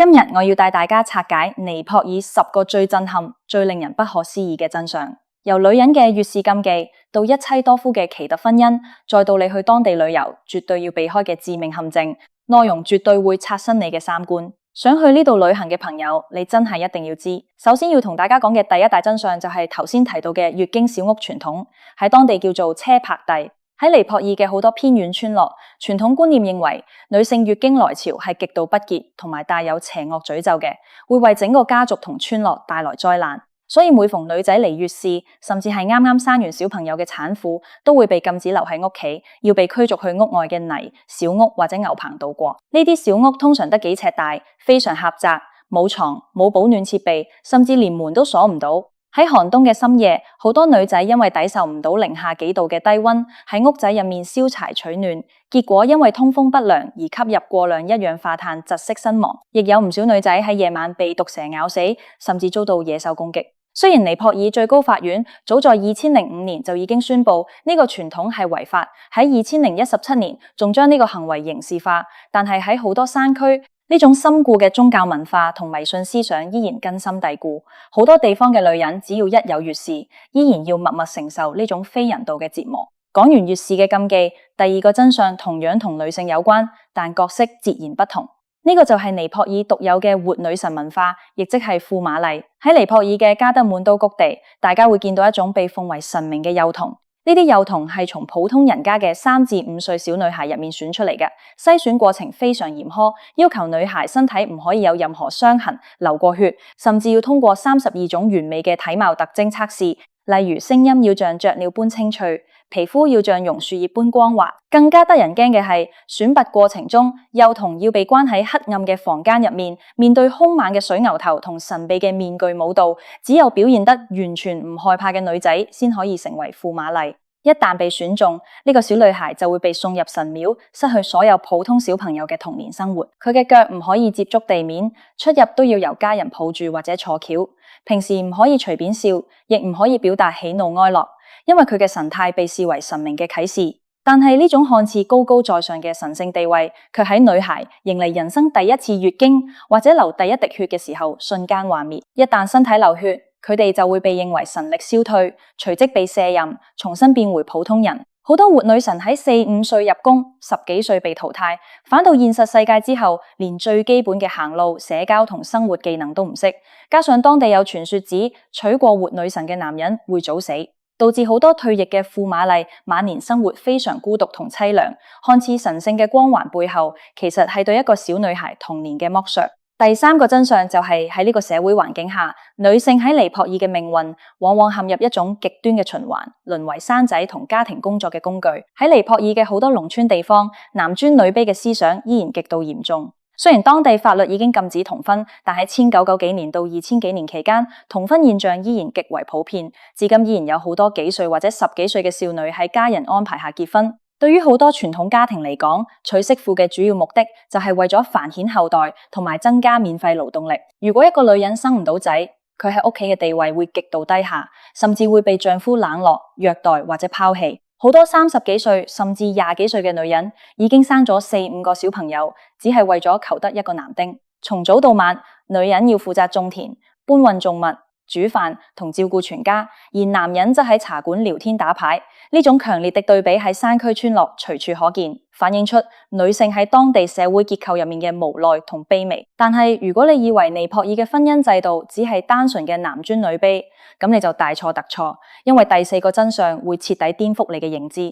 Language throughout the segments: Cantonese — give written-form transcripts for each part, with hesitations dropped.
今日我要帶大家拆解尼泊爾10個最震撼、最令人不可思議嘅真相。由女人嘅月事禁忌，到一妻多夫嘅奇特婚姻，再到你去當地旅遊絕對要避開嘅致命陷阱，內容絕對會刷新你嘅三觀。想去呢度旅行嘅朋友，你真係一定要知。首先要同大家講嘅第一大真相就係頭先提到嘅月經小屋傳統，喺當地叫做車帕蒂。喺尼泊爾嘅好多偏遠村落，傳統觀念認為女性月經來潮係極度不潔同埋帶有邪惡詛咒嘅，會為整個家族同村落帶來災難。所以每逢女仔嚟月事，甚至係啱啱生完小朋友嘅產婦，都會被禁止留喺屋企，要被驅逐去屋外嘅泥、小屋或者牛棚度過。呢啲小屋通常得幾尺大，非常狹窄，冇床、冇保暖設備，甚至連門都鎖唔到。喺寒冬嘅深夜，好多女仔因為抵受唔到零下幾度嘅低溫，喺屋仔入面燒柴取暖，結果因為通風不良而吸入過量一氧化碳，窒息身亡。亦有唔少女仔喺夜晚被毒蛇咬死，甚至遭到野獸攻擊。雖然尼泊爾最高法院早在2005年就已經宣布呢個傳統係違法，喺2017年仲將呢個行為刑事化，但係喺好多山區，呢種深固嘅宗教文化同迷信思想依然根深蒂固，好多地方嘅女人只要一有月事，依然要默默承受呢種非人道嘅折磨。講完月事嘅禁忌，第二個真相同樣同女性有關，但角色截然不同。呢個就係尼泊爾獨有嘅活女神文化，亦即係庫瑪麗。喺尼泊爾嘅加德滿都谷地，大家會見到一種被奉為神明嘅幼童。呢啲幼童係從普通人家嘅3至5歲小女孩入面選出嚟嘅，篩選過程非常嚴苛，要求女孩身體唔可以有任何傷痕、流過血，甚至要通過32種完美嘅體貌特徵測試，例如聲音要像雀鳥般清脆，皮膚要像榕樹葉般光滑。更加得人驚嘅係，選拔過程中，幼童要被關喺黑暗嘅房間入面，面對兇猛嘅水牛頭同神秘嘅面具舞蹈，只有表現得完全唔害怕嘅女仔先可以成為庫瑪麗。一旦被選中，呢個小女孩就會被送入神廟，失去所有普通小朋友嘅童年生活。佢嘅腳唔可以接觸地面，出入都要由家人抱住或者坐轎。平時唔可以隨便笑，亦唔可以表達喜怒哀樂，因為佢嘅神態被視為神明嘅啟示。但係呢種看似高高在上嘅神聖地位，卻喺女孩迎嚟人生第一次月經或者流第一滴血嘅時候瞬間幻滅。一旦身體流血，佢哋就會被認為神力消退，隨即被卸任，重新變回普通人。好多活女神喺4、5歲入宮，10幾歲被淘汰，返到現實世界之後，連最基本嘅行路、社交同生活技能都唔識。加上當地有傳說指娶過活女神嘅男人會早死，導致好多退役嘅庫瑪麗晚年生活非常孤獨同淒涼。看似神聖嘅光環背後，其實係對一個小女孩童年嘅剝削。第三個真相就係喺呢個社會環境下，女性喺尼泊爾嘅命運往往陷入一種極端嘅循環，淪為生仔同家庭工作嘅工具。喺尼泊爾嘅好多農村地方，男尊女卑嘅思想依然極度嚴重。雖然當地法律已經禁止同婚，但喺1990幾年到2000幾年期間，同婚現象依然極為普遍，至今依然有好多幾歲或者10幾歲嘅少女喺家人安排下結婚。對於好多傳統家庭嚟講，娶媳婦嘅主要目的就係為咗繁衍後代同埋增加免費勞動力。如果一個女人生唔到仔，佢喺屋企嘅地位會極度低下，甚至會被丈夫冷落、虐待或者拋棄。好多30幾歲甚至20幾歲嘅女人已經生咗4、5個小朋友，只係為咗求得一個男丁。從早到晚，女人要負責種田、搬運重物、煮飯同照顧全家，而男人則喺茶館聊天打牌。呢種強烈的對比喺山區村落隨處可見，反映出女性喺當地社會結構入面嘅無奈同卑微。但係如果你以為尼泊爾嘅婚姻制度只係單純嘅男尊女卑，咁你就大錯特錯，因為第4個真相會徹底顛覆你嘅認知。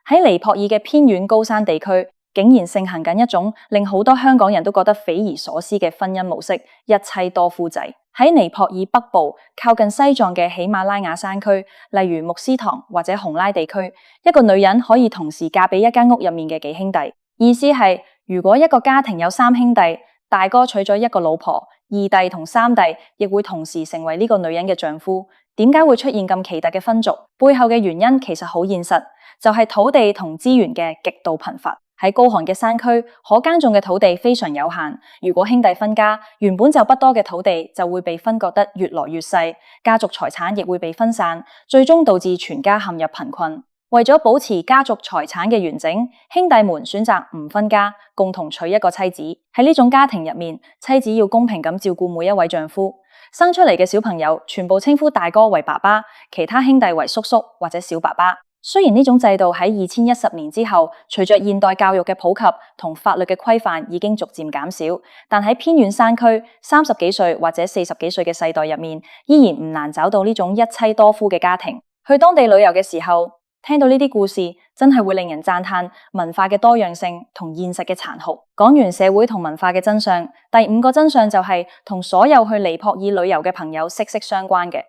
喺尼泊爾嘅偏遠高山地區，竟然盛行緊一種令好多香港人都覺得匪夷所思嘅婚姻模式——一妻多夫制。喺尼泊爾北部靠近西藏嘅喜馬拉雅山區，例如穆斯堂或者洪拉地區，一個女人可以同時嫁俾一間屋入面嘅幾兄弟。意思係，如果一個家庭有3兄弟，大哥娶咗一個老婆，2弟同3弟亦會同時成為呢個女人嘅丈夫。點解會出現咁奇特嘅分族？背後嘅原因其實好現實，就係土地同資源嘅極度貧乏。喺高寒嘅山區，可耕種嘅土地非常有限。如果兄弟分家，原本就不多嘅土地就會被分割得越來越細，家族財產亦會被分散，最終導致全家陷入貧困。為咗保持家族財產嘅完整，兄弟們選擇唔分家，共同娶一個妻子。喺呢種家庭入面，妻子要公平咁照顧每一位丈夫。生出嚟嘅小朋友全部稱呼大哥為爸爸，其他兄弟為叔叔或者小爸爸。雖然呢種制度喺2110年之後，隨着現代教育嘅普及同法律嘅規範已經逐漸減少，但喺偏遠山區30幾歲或者40幾歲嘅世代入面，依然唔難找到呢種一妻多夫嘅家庭。去當地旅遊嘅時候，聽到呢啲故事，真係會令人讚嘆文化嘅多樣性同現實嘅殘酷。講完社會同文化嘅真相，第5個真相就係同所有去尼泊爾旅遊嘅朋友息息相關嘅。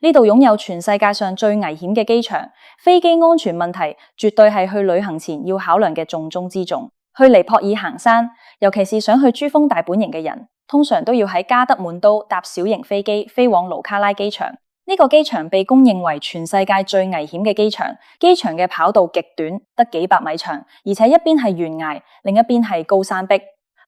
呢度擁有全世界上最危險嘅機場，飛機安全問題絕對係去旅行前要考量嘅重中之重。去尼泊爾行山，尤其是想去珠峰大本營嘅人，通常都要喺加德滿都搭小型飛機飛往盧卡拉機場。呢個機場被公認為全世界最危險嘅機場，機場嘅跑道極短，得幾百米長，而且一邊係懸崖，另一邊係高山壁。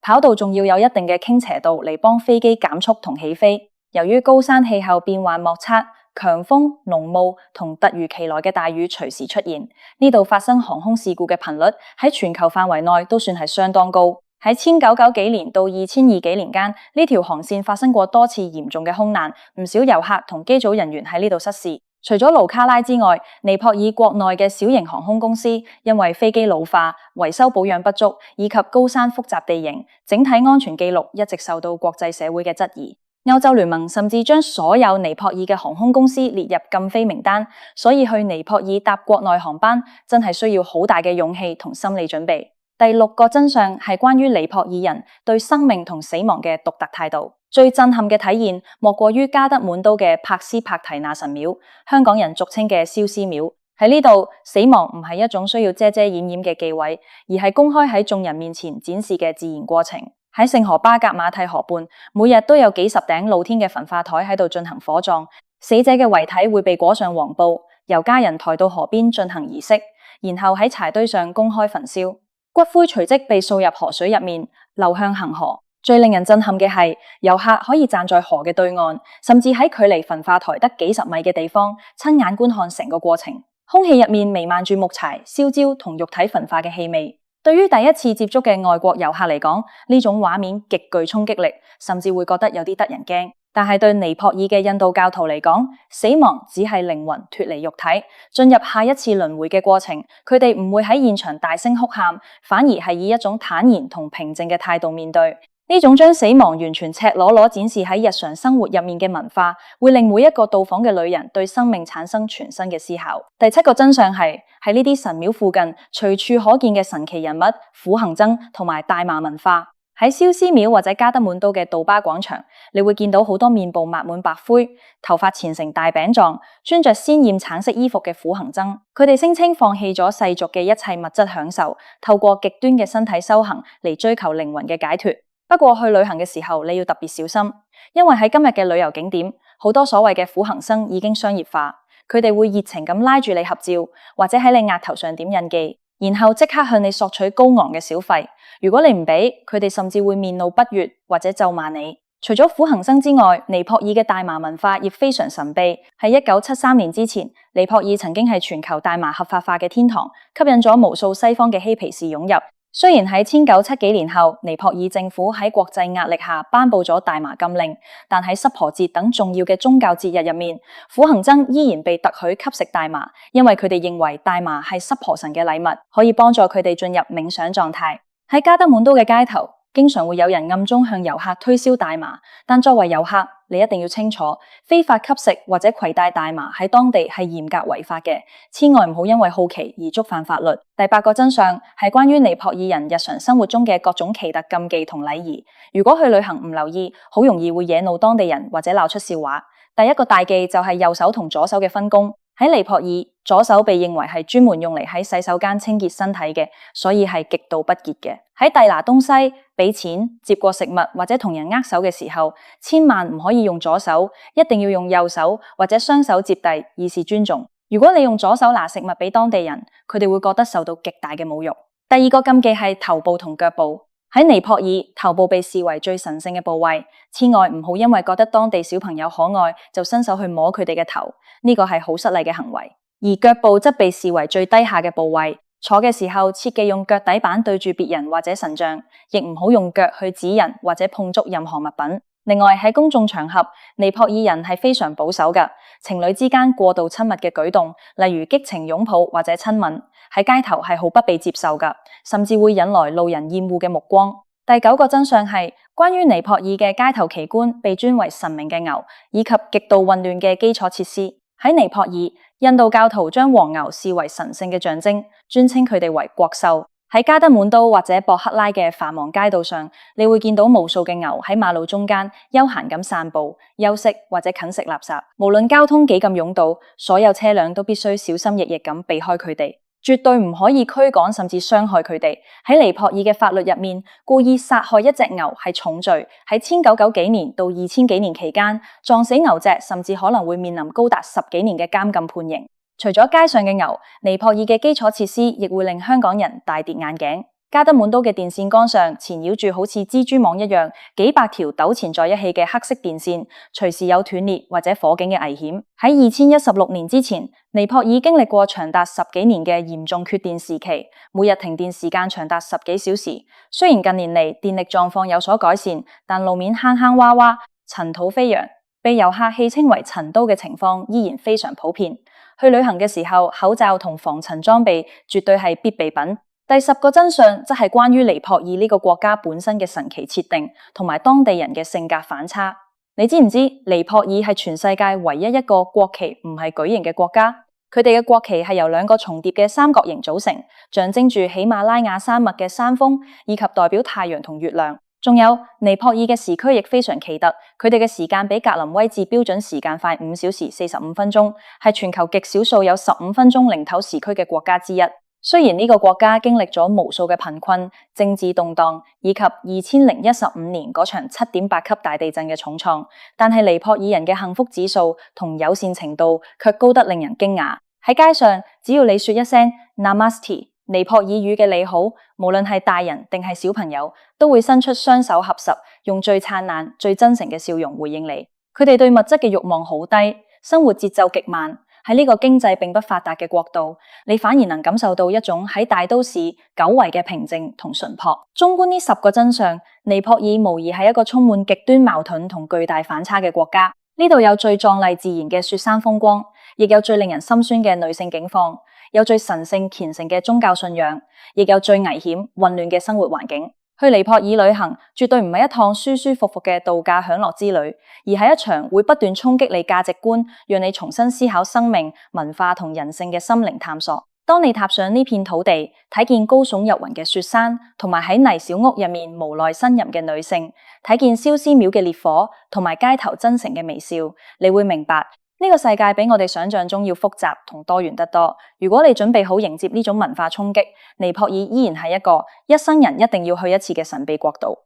跑道仲要有一定嘅傾斜度嚟幫飛機減速同起飛。由於高山氣候變幻莫測，強風、濃霧同突如其來嘅大雨隨時出現，呢度發生航空事故嘅頻率喺全球範圍內都算係相當高。喺1990幾年到2020幾年間，呢條航線發生過多次嚴重嘅空難，唔少遊客同機組人員喺呢度失事。除咗盧卡拉之外，尼泊爾國內嘅小型航空公司因為飛機老化、維修保養不足以及高山複雜地形，整體安全記錄一直受到國際社會嘅質疑。歐洲聯盟甚至將所有尼泊爾嘅航空公司列入禁飛名單，所以去尼泊爾搭國內航班真係需要好大嘅勇氣同心理準備。第6個真相係關於尼泊爾人對生命同死亡嘅獨特態度。最震撼嘅體現莫過於加德滿都嘅帕斯帕提那神廟，香港人俗稱嘅燒屍廟。喺呢度，死亡唔係一種需要遮遮掩掩嘅忌諱，而係公開喺眾人面前展示嘅自然過程。喺聖荷巴格馬蒂河畔，每日都有幾十頂露天嘅焚化台喺度進行火葬，死者嘅遺體會被裹上黃布，由家人抬到河邊進行儀式，然後喺柴堆上公開焚燒，骨灰隨即被掃入河水入面，流向恒河。最令人震撼嘅係，遊客可以站在河嘅對岸，甚至喺距離焚化台得幾十米嘅地方，親眼觀看成個過程。空氣入面彌漫住木柴、燒焦同肉體焚化嘅氣味。對於第一次接觸嘅外國遊客嚟講，呢種畫面極具衝擊力，甚至會覺得有啲得人驚。但係對尼泊爾嘅印度教徒嚟講，死亡只係靈魂脫離肉體，進入下一次輪迴嘅過程。佢哋唔會喺現場大聲哭喊，反而係以一種坦然同平靜嘅態度面對。呢種將死亡完全赤裸裸展示喺日常生活入面嘅文化，會令每一個到訪嘅旅人對生命產生全新嘅思考。第7個真相係喺呢啲神廟附近隨處可見嘅神奇人物苦行僧同埋大麻文化。喺燒屍廟或者加德滿都嘅杜巴廣場，你會見到好多面部抹滿白灰、頭髮纏成大餅狀、穿着鮮豔橙色衣服嘅苦行僧。佢哋聲稱放棄咗世俗嘅一切物質享受，透過極端嘅身體修行嚟追求靈魂嘅解脫。不過去旅行嘅時候，你要特別小心，因為喺今日嘅旅遊景點，好多所謂嘅苦行僧已經商業化，佢哋會熱情咁拉住你合照，或者喺你額頭上點印記，然後即刻向你索取高昂嘅小費。如果你唔俾，佢哋甚至會面露不悅或者咒罵你。除咗苦行僧之外，尼泊爾嘅大麻文化亦非常神秘。喺1973年之前，尼泊爾曾經係全球大麻合法化嘅天堂，吸引咗無數西方嘅嬉皮士湧入。雖然喺1970幾年後，尼泊爾政府喺國際壓力下頒布咗大麻禁令，但喺濕婆節等重要嘅宗教節日入面，苦行僧依然被特許吸食大麻，因為佢哋認為大麻係濕婆神嘅禮物，可以幫助佢哋進入冥想狀態。喺加德滿都嘅街頭，經常會有人暗中向遊客推銷大麻，但作為遊客，你一定要清楚，非法吸食或者攜帶大麻喺當地係嚴格違法嘅，千萬唔好因為好奇而觸犯法律。第8個真相係關於尼泊爾人日常生活中嘅各種奇特禁忌同禮儀，如果去旅行唔留意，好容易會惹怒當地人或者鬧出笑話。第1個大忌就係右手同左手嘅分工。喺尼泊爾，左手被認為係專門用嚟喺洗手間清潔身體嘅，所以係極度不潔嘅。喺遞拿東西、俾錢、接過食物或者同人握手嘅時候，千萬唔可以用左手，一定要用右手或者雙手接遞，以示尊重。如果你用左手拿食物俾當地人，佢哋會覺得受到極大嘅侮辱。第2個禁忌係頭部同腳部。喺尼泊爾，頭部被視為最神聖嘅部位，千萬唔好因為覺得當地小朋友可愛就伸手去摸佢哋嘅頭，呢個係好失禮嘅行為。而腳部則被視為最低下嘅部位。坐嘅時候切忌用腳底板對住別人或者神像，亦唔好用腳去指人或者碰觸任何物品。另外喺公眾場合，尼泊爾人係非常保守嘅，情侶之間過度親密嘅舉動，例如激情擁抱或者親吻，喺街頭係好不被接受嘅，甚至會引來路人厭惡嘅目光。第9個真相係關於尼泊爾嘅街頭奇觀被尊為神明嘅牛，以及極度混亂嘅基礎設施。喺尼泊爾，印度教徒將黃牛視為神聖嘅象徵，尊稱佢哋為國獸。喺加德滿都或者博克拉嘅繁忙街道上，你會見到無數嘅牛喺馬路中間悠閒咁散步、休息或者啃食垃圾。無論交通幾咁擁堵，所有車輛都必須小心翼翼咁避開佢哋，絕對唔可以驅趕甚至傷害佢哋。喺尼泊爾嘅法律入面，故意殺害一隻牛係重罪。喺1990幾年到2000幾年期間，撞死牛隻甚至可能會面臨高達10幾年嘅監禁判刑。除咗街上嘅牛，尼泊爾嘅基礎設施亦會令香港人大跌眼鏡。加德滿都嘅電線桿上纏繞住好似蜘蛛網一樣幾百條糾纏在一起嘅黑色電線，隨時有斷裂或者火警嘅危險。喺2016年之前，尼泊爾經歷過長達10幾年嘅嚴重缺電時期，每日停電時間長達10幾小時。雖然近年嚟電力狀況有所改善，但路面坑坑洼洼、塵土飛揚，被遊客戲稱為塵都嘅情況依然非常普遍。去旅行嘅時候，口罩同防塵裝備絕對係必備品。第10個真相則係關於尼泊爾呢個國家本身嘅神奇設定，同埋當地人嘅性格反差。你知唔知尼泊爾係全世界唯一一個國旗唔係矩形嘅國家？佢哋嘅國旗係由2個重疊嘅三角形組成，象徵住喜馬拉雅山脈嘅山峰，以及代表太陽同月亮。仲有尼泊爾嘅時區亦非常奇特，佢哋嘅時間比格林威治標準時間快5小時45分鐘，係全球極少數有15分鐘零頭時區嘅國家之一。雖然呢個國家經歷咗無數嘅貧困、政治動盪，以及2015年嗰場7.8級大地震嘅重創，但係尼泊爾人嘅幸福指數同友善程度卻高得令人驚訝。喺街上，只要你說一聲 Namaste， 尼泊爾語嘅你好，無論係大人定係小朋友，都會伸出雙手合十，用最燦爛、最真誠嘅笑容回應你。佢哋對物質嘅慾望好低，生活節奏極慢。喺呢個經濟並不發達嘅國度，你反而能感受到一種喺大都市久違嘅平靜同淳樸。綜觀呢10個真相，尼泊爾無疑係一個充滿極端矛盾同巨大反差嘅國家。呢度有最壯麗自然嘅雪山風光，亦有最令人心酸嘅女性境況，有最神聖虔誠嘅宗教信仰，亦有最危險混亂嘅生活環境。去尼泊爾旅行絕對唔係一趟舒舒服服嘅度假享樂之旅，而係一場會不斷衝擊你價值觀，讓你重新思考生命、文化同人性嘅心靈探索。當你踏上呢片土地，睇見高聳入雲嘅雪山，同埋喺泥小屋入面無奈呻吟嘅女性，睇見燒屍廟嘅烈火，同埋街頭真誠嘅微笑，你會明白呢個世界比我哋想象中要複雜同多元得多。如果你準備好迎接呢種文化衝擊，尼泊爾依然係一個一生人一定要去一次嘅神秘國度。